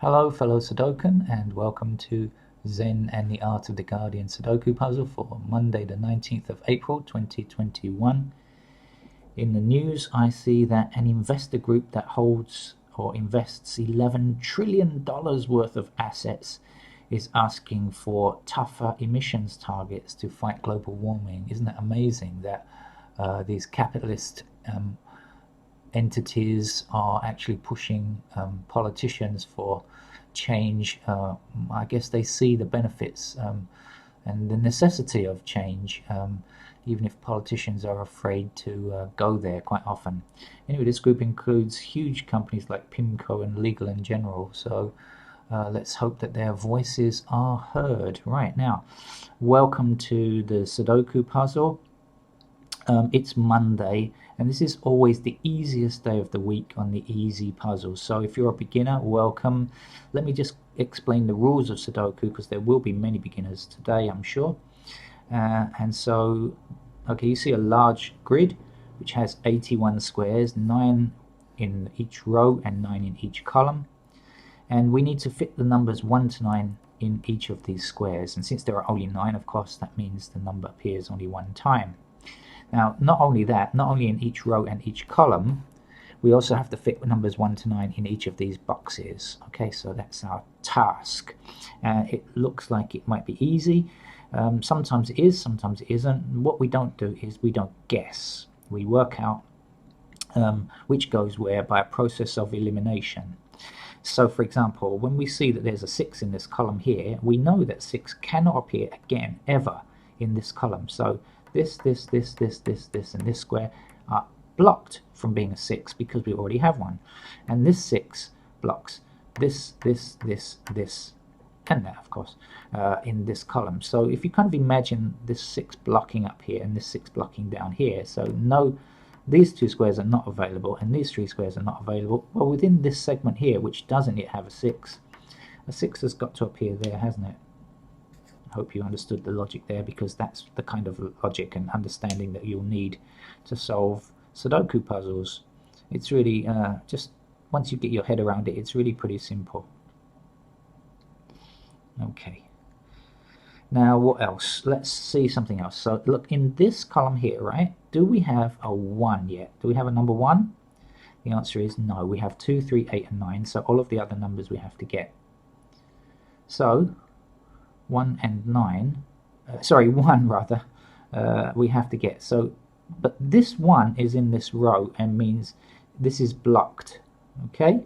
Hello fellow Sudokan and welcome to Zen and the Art of the Guardian Sudoku puzzle for Monday the 19th of April 2021. In the news I see that an investor group that holds or invests $11 trillion worth of assets is asking for tougher emissions targets to fight global warming. Isn't it amazing that these capitalist entities are actually pushing politicians for change? I guess they see the benefits and the necessity of change, even if politicians are afraid to go there quite often. Anyway, this group includes huge companies like PIMCO and Legal & General, so let's hope that their voices are heard. Right now, welcome to the Sudoku puzzle. It's Monday, and this is always the easiest day of the week on the easy puzzles. So if you're a beginner, welcome. Let me just explain the rules of Sudoku, because there will be many beginners today, I'm sure. And so, okay, you see a large grid which has 81 squares, 9 in each row and 9 in each column. And we need to fit the numbers 1 to 9 in each of these squares. And since there are only 9, of course, that means the number appears only one time. Now, not only that, not only in each row and each column, we also have to fit numbers 1 to 9 in each of these boxes. Okay, so that's our task. It looks like it might be easy. Sometimes it is, sometimes it isn't. What we don't do is we don't guess. We work out which goes where by a process of elimination. So, for example, when we see that there's a 6 in this column here, we know that 6 cannot appear again, ever, in this column. So this, and this square are blocked from being a 6 because we already have one. And this 6 blocks this, and that, of course, in this column. So if you kind of imagine this 6 blocking up here and this 6 blocking down here, so no, these 2 squares are not available and these 3 squares are not available. Well, within this segment here, which doesn't yet have a 6 has got to appear there, hasn't it? I hope you understood the logic there, because that's the kind of logic and understanding that you'll need to solve Sudoku puzzles. It's really just once you get your head around it, it's really pretty simple. Okay. Now what else? Let's see something else. So look, in this column here, right, do we have a 1 yet? Do we have a number 1? The answer is no. We have 2, 3, 8 and 9, so all of the other numbers we have to get. So 1 and 9, sorry, 1 rather, we have to get. So, but this 1 is in this row and means this is blocked, okay?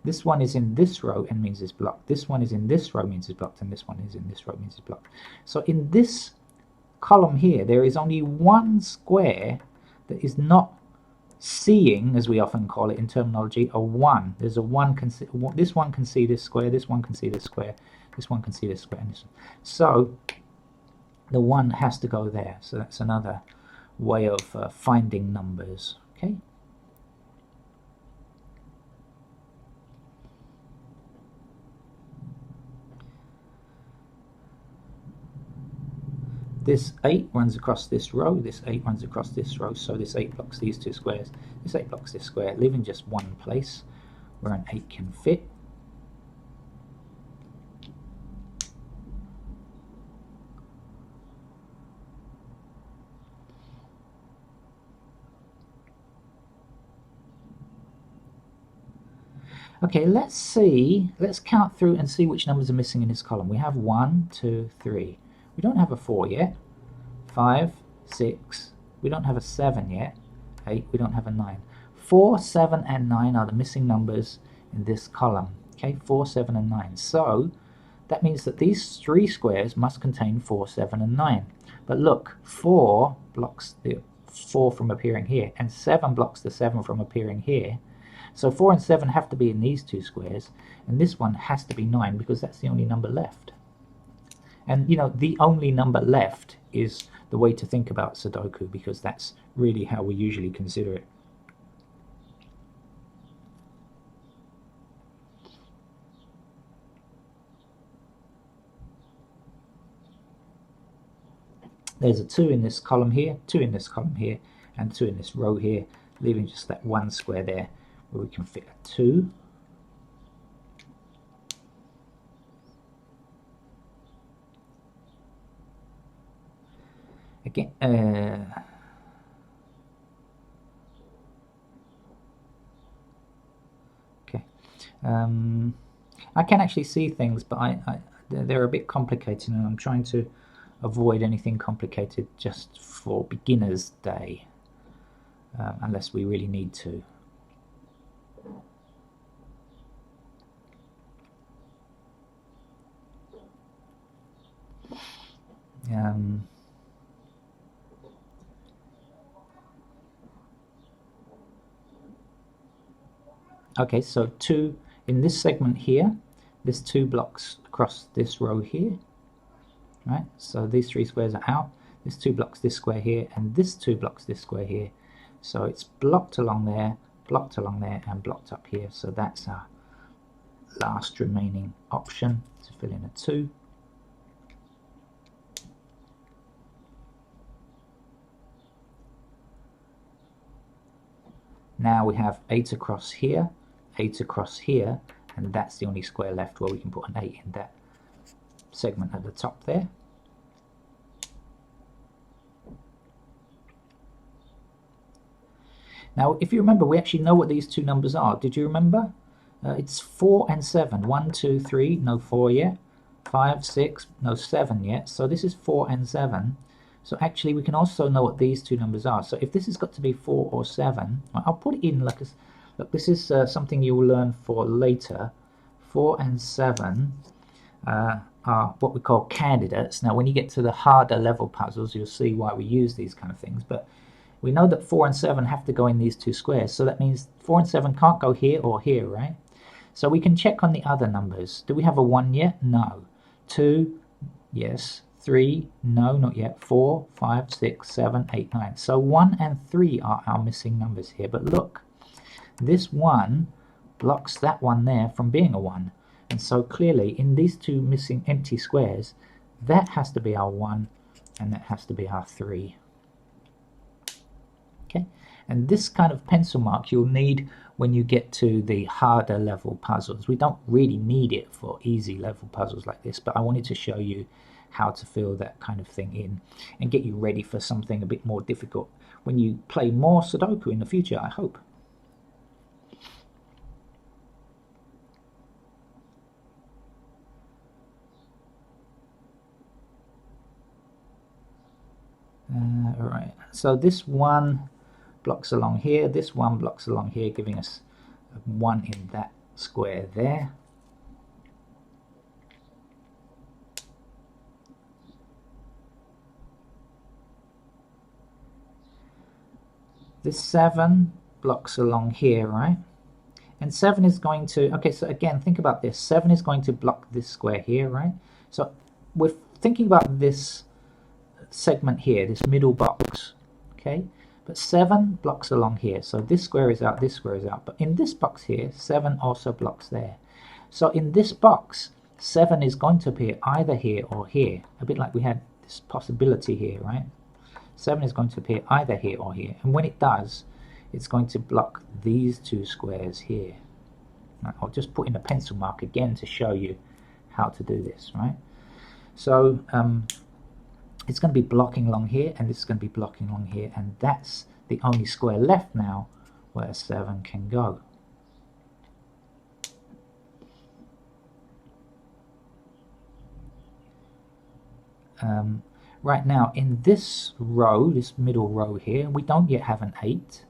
This one is in this row and means it's blocked. This one is in this row means it's blocked, and this one is in this row means it's blocked. So in this column here, there is only one square that is not seeing, as we often call it in terminology, a 1. There's a 1, this one can see this square, this one can see this square, this one can see this square, and this one. So the 1 has to go there. So that's another way of finding numbers. Okay. This 8 runs across this row, this 8 runs across this row, so this 8 blocks these 2 squares, this 8 blocks this square, leaving just one place where an 8 can fit. Okay, let's count through and see which numbers are missing in this column. We have 1, 2, 3. We don't have a 4 yet. 5, 6. We don't have a 7 yet. 8. We don't have a 9. 4, 7, and 9 are the missing numbers in this column. Okay, 4, 7, and 9. So that means that these 3 squares must contain 4, 7, and 9. But look, 4 blocks the 4 from appearing here, and 7 blocks the 7 from appearing here. So 4 and 7 have to be in these 2 squares, and this one has to be 9 because that's the only number left. And you know, the only number left is the way to think about Sudoku, because that's really how we usually consider it. There's a 2 in this column here, 2 in this column here, and 2 in this row here, leaving just that one square there where we can fit a 2. again, okay. I can actually see things, but they're a bit complicated, and I'm trying to avoid anything complicated just for beginner's day, unless we really need to. Okay, so two in this segment here, there's 2 blocks across this row here, right? So these 3 squares are out. There's 2 blocks this square here, and this 2 blocks this square here. So it's blocked along there, and blocked up here. So that's our last remaining option to fill in a 2. Now we have 8 across here, 8 across here, and that's the only square left where we can put an 8 in that segment at the top there. Now, if you remember, we actually know what these 2 numbers are. Did you remember? It's 4 and 7. 1, 2, 3, no 4 yet. 5, 6, no 7 yet. So this is 4 and 7. So actually, we can also know what these 2 numbers are. So if this has got to be 4 or 7, I'll put it in like a, look, this is something you will learn for later. 4 and 7 are what we call candidates. Now, when you get to the harder level puzzles, you'll see why we use these kind of things. But we know that 4 and 7 have to go in these 2 squares. So that means 4 and 7 can't go here or here, right? So we can check on the other numbers. Do we have a 1 yet? No. 2, yes. 3, no, not yet. 4, 5, 6, 7, 8, 9. So 1 and 3 are our missing numbers here. But look, this 1 blocks that one there from being a 1. And so clearly, in these 2 missing empty squares, that has to be our 1, and that has to be our 3. Okay, and this kind of pencil mark you'll need when you get to the harder level puzzles. We don't really need it for easy level puzzles like this, but I wanted to show you how to fill that kind of thing in and get you ready for something a bit more difficult when you play more Sudoku in the future, I hope. Alright, so this one blocks along here, this one blocks along here, giving us 1 in that square there. This 7 blocks along here, right? And 7 is going to, okay, so again, think about this. 7 is going to block this square here, right? So we're thinking about this segment here, this middle box, okay? But 7 blocks along here. So this square is out, this square is out. But in this box here, 7 also blocks there. So in this box, 7 is going to appear either here or here. A bit like we had this possibility here, right? 7 is going to appear either here or here. And when it does, it's going to block these 2 squares here. Right, I'll just put in a pencil mark again to show you how to do this, right? So it's going to be blocking along here, and this is going to be blocking along here, and that's the only square left now where 7 can go. Right now, in this row, this middle row here, we don't yet have an 8,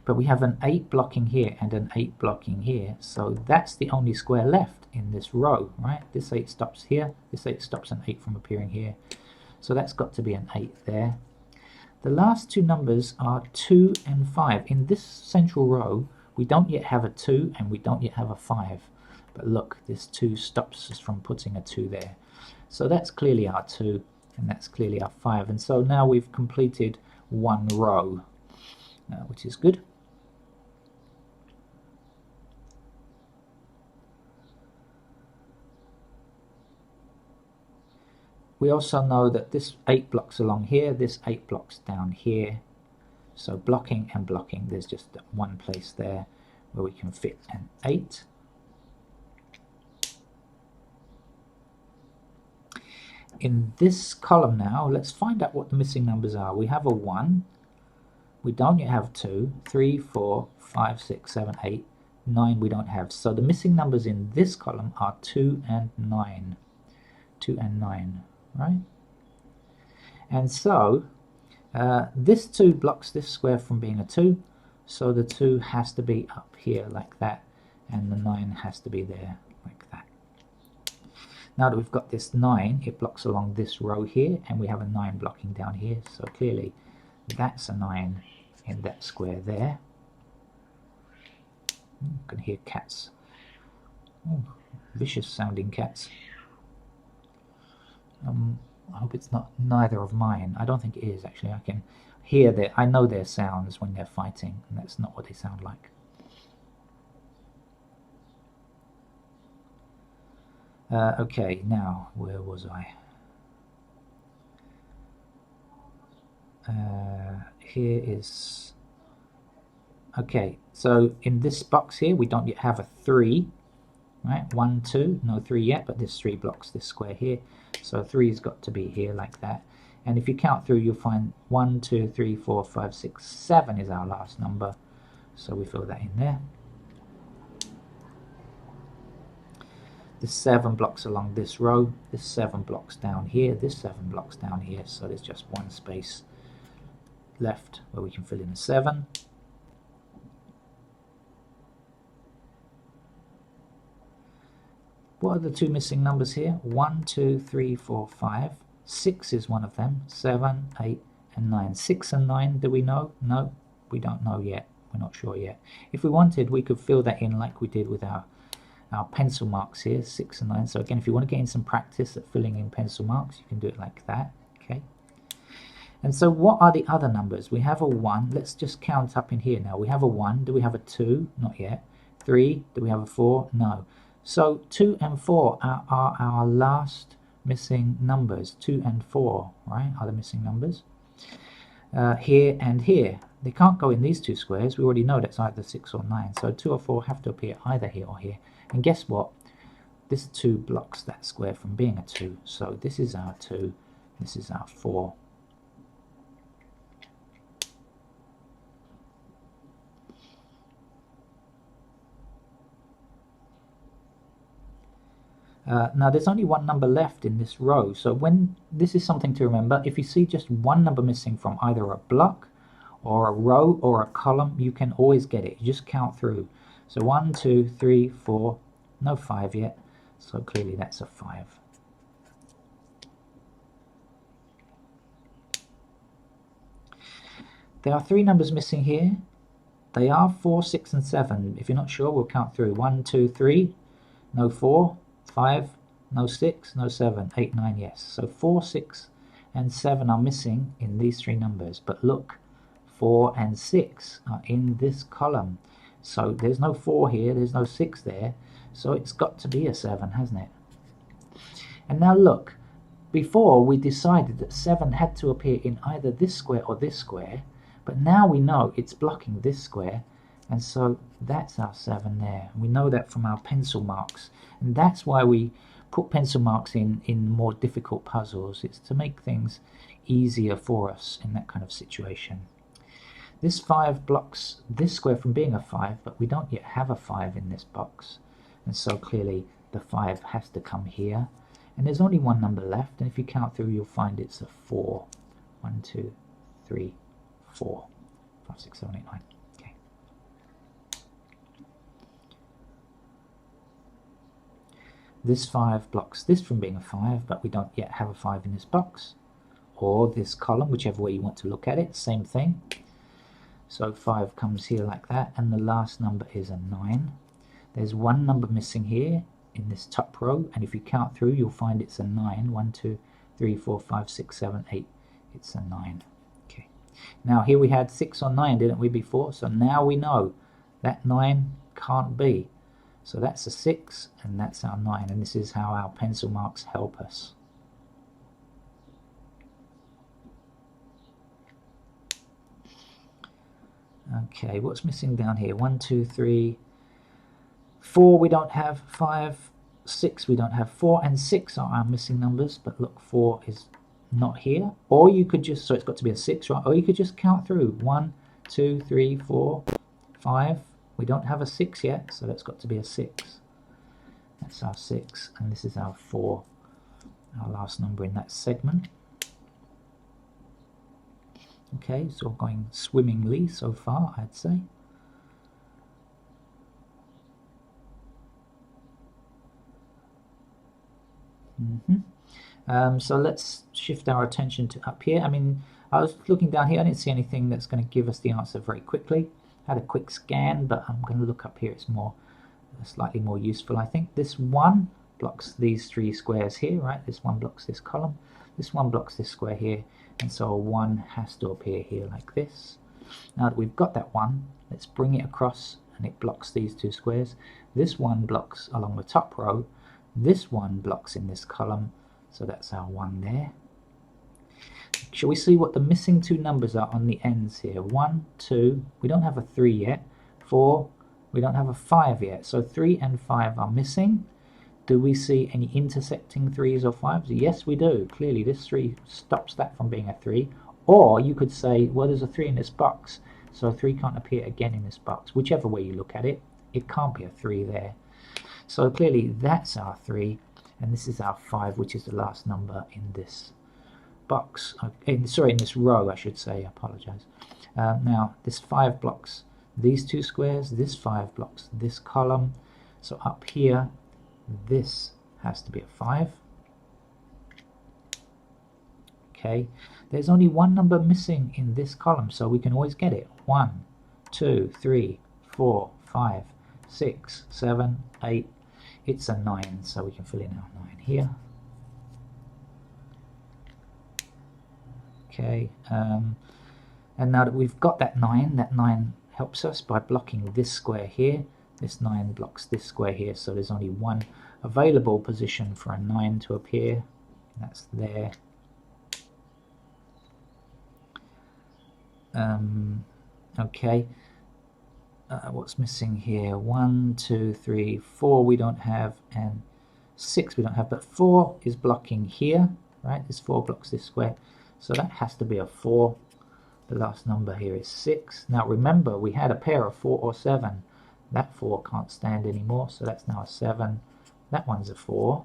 but we have an 8 blocking here and an 8 blocking here, so that's the only square left in this row, right? This 8 stops here, this 8 stops an 8 from appearing here, so that's got to be an 8 there. The last 2 numbers are 2 and 5. In this central row, we don't yet have a 2 and we don't yet have a 5, but look, this 2 stops us from putting a 2 there. So that's clearly our 2, and that's clearly our 5, and so now we've completed 1 row, which is good. We also know that this 8 blocks along here, this 8 blocks down here, so blocking and blocking, there's just one place there where we can fit an 8. in this column now, let's find out what the missing numbers are. We have a 1. We don't yet have 2, 3, 4, 5, 6, 7, 8, 9 we don't have. So the missing numbers in this column are 2 and 9. 2 and 9, right? And so this 2 blocks this square from being a 2, so the 2 has to be up here like that, and the 9 has to be there like that. Now that we've got this 9, it blocks along this row here, and we have a 9 blocking down here, so clearly that's a 9 in that square there. You can hear cats. Oh, vicious sounding cats. I hope it's not neither of mine. I don't think it is, actually. I can hear their, I know their sounds when they're fighting, and that's not what they sound like. Okay, now, where was I? Here is... Okay, so in this box here, we don't yet have a 3, right? 1, 2, no 3 yet, but this 3 blocks this square here. So 3's got to be here like that. And if you count through, you'll find 1, 2, 3, 4, 5, 6, 7 is our last number. So we fill that in there. This 7 blocks along this row, this 7 blocks down here, this 7 blocks down here, so there's just one space left where we can fill in a 7. What are the 2 missing numbers here? 1, 2, 3, 4, 5. 6 is one of them. 7, 8, and 9. 6 and 9, do we know? No, we don't know yet. We're not sure yet. If we wanted, we could fill that in like we did with our pencil marks here, 6 and 9. So again, if you want to gain some practice at filling in pencil marks, you can do it like that. Okay. And so what are the other numbers? We have a 1. Let's just count up in here now. We have a 1. Do we have a 2? Not yet. 3. Do we have a 4? No. So 2 and 4 are our last missing numbers. 2 and 4, right, are the missing numbers. Here and here. They can't go in these 2 squares. We already know that's either 6 or 9. So 2 or 4 have to appear either here or here. And guess what? This 2 blocks that square from being a 2. So this is our 2. This is our 4. Now there's only one number left in this row, so when this is something to remember, if you see just one number missing from either a block or a row or a column, you can always get it. You just count through. So 1, 2, 3, 4, no 5 yet, so clearly that's a 5. There are 3 numbers missing here. They are 4, 6, and 7. If you're not sure, we'll count through. 1, 2, 3, no 4. 5, no 6, no 7, 8, 9, yes. So 4, 6, and 7 are missing in these 3 numbers. But look, 4 and 6 are in this column. So there's no 4 here, there's no 6 there. So it's got to be a 7, hasn't it? And now look, before we decided that 7 had to appear in either this square or this square. But now we know it's blocking this square. And so that's our 7 there. We know that from our pencil marks. And that's why we put pencil marks in more difficult puzzles. It's to make things easier for us in that kind of situation. This 5 blocks this square from being a 5, but we don't yet have a 5 in this box. And so clearly the 5 has to come here. And there's only one number left. And if you count through, you'll find it's a 4. 1, 2, 3, 4, 5, 6, 7, 8, 9. This 5 blocks this from being a 5, but we don't yet have a 5 in this box. Or this column, whichever way you want to look at it, same thing. So 5 comes here like that, and the last number is a 9. There's one number missing here in this top row, and if you count through, you'll find it's a 9. 1, 2, 3, 4, 5, 6, 7, 8. It's a 9. Okay. Now here we had 6 or 9, didn't we, before? So now we know that 9 can't be. So that's a 6, and that's our 9, and this is how our pencil marks help us. Okay, what's missing down here? 1, 2, 3, 4 we don't have, 5, 6 we don't have. 4 and 6 are our missing numbers, but look, 4 is not here. Or you could just, so it's got to be a 6, right? Or you could just count through 1, 2, 3, 4, 5. We don't have a 6 yet, so that's got to be a 6. That's our 6, and this is our 4, our last number in that segment. Okay, so we're going swimmingly so far, I'd say. So let's shift our attention to up here. I mean, I was looking down here, I didn't see anything that's going to give us the answer very quickly. I had a quick scan, but I'm going to look up here. It's more, slightly more useful, I think. This one blocks these 3 squares here, right? This one blocks this column. This one blocks this square here, and so a 1 has to appear here like this. Now that we've got that 1, let's bring it across, and it blocks these 2 squares. This 1 blocks along the top row. This 1 blocks in this column, so that's our 1 there. Shall we see what the missing 2 numbers are on the ends here? 1, 2, we don't have a 3 yet. 4, we don't have a 5 yet. So 3 and 5 are missing. Do we see any intersecting 3s or 5s? Yes, we do. Clearly, this 3 stops that from being a 3. Or you could say, well, there's a 3 in this box, so 3 can't appear again in this box. Whichever way you look at it, it can't be a 3 there. So clearly, that's our 3, and this is our 5, which is the last number in this box. Sorry, in this row, I should say. I apologize. Now, this 5 blocks these 2 squares. This 5 blocks this column. So up here, this has to be a 5. Okay, there's only one number missing in this column, so we can always get it. 1, 2, 3, 4, 5, 6, 7, 8. It's a 9, so we can fill in our 9 here. Okay, and now that we've got that 9 helps us by blocking this square here. This 9 blocks this square here, so there's only one available position for a 9 to appear. That's there. Okay, what's missing here? 1, 2, 3, 4 we don't have, and 6 we don't have, but 4 is blocking here, right? This 4 blocks this square, so that has to be a 4. The last number here is 6. Now remember, we had a pair of 4 or 7. That 4 can't stand anymore, so that's now a 7. That one's a 4.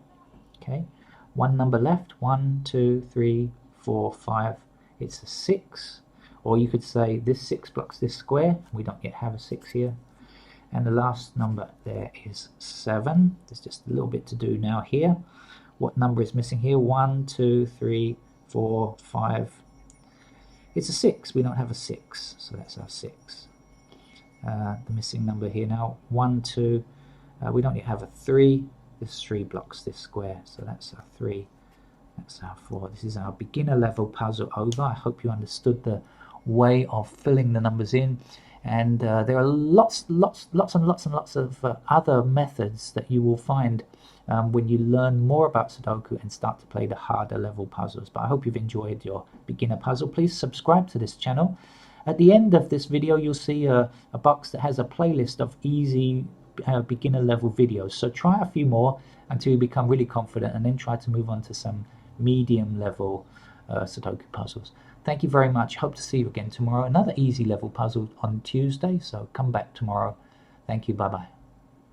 Okay, one number left. 1, 2, 3, 4, 5. It's a 6. Or you could say this 6 blocks this square. We don't yet have a 6 here. And the last number there is 7. There's just a little bit to do now here. What number is missing here? 1, 2, 3, 4, 5. It's a 6. We don't have a 6, so that's our 6. The missing number here now, 1, 2. We don't yet have a 3. This 3 blocks this square, so that's our 3. That's our 4. This is our beginner level puzzle over. I hope you understood the way of filling the numbers in, and there are lots and lots of other methods that you will find when you learn more about Sudoku and start to play the harder level puzzles. But I hope you've enjoyed your beginner puzzle. Please subscribe to this channel. At the end of this video, you'll see a box that has a playlist of easy beginner level videos. So try a few more until you become really confident, and then try to move on to some medium level Sudoku puzzles. Thank you very much. Hope to see you again tomorrow. Another easy level puzzle on Tuesday, so come back tomorrow. Thank you. Bye-bye.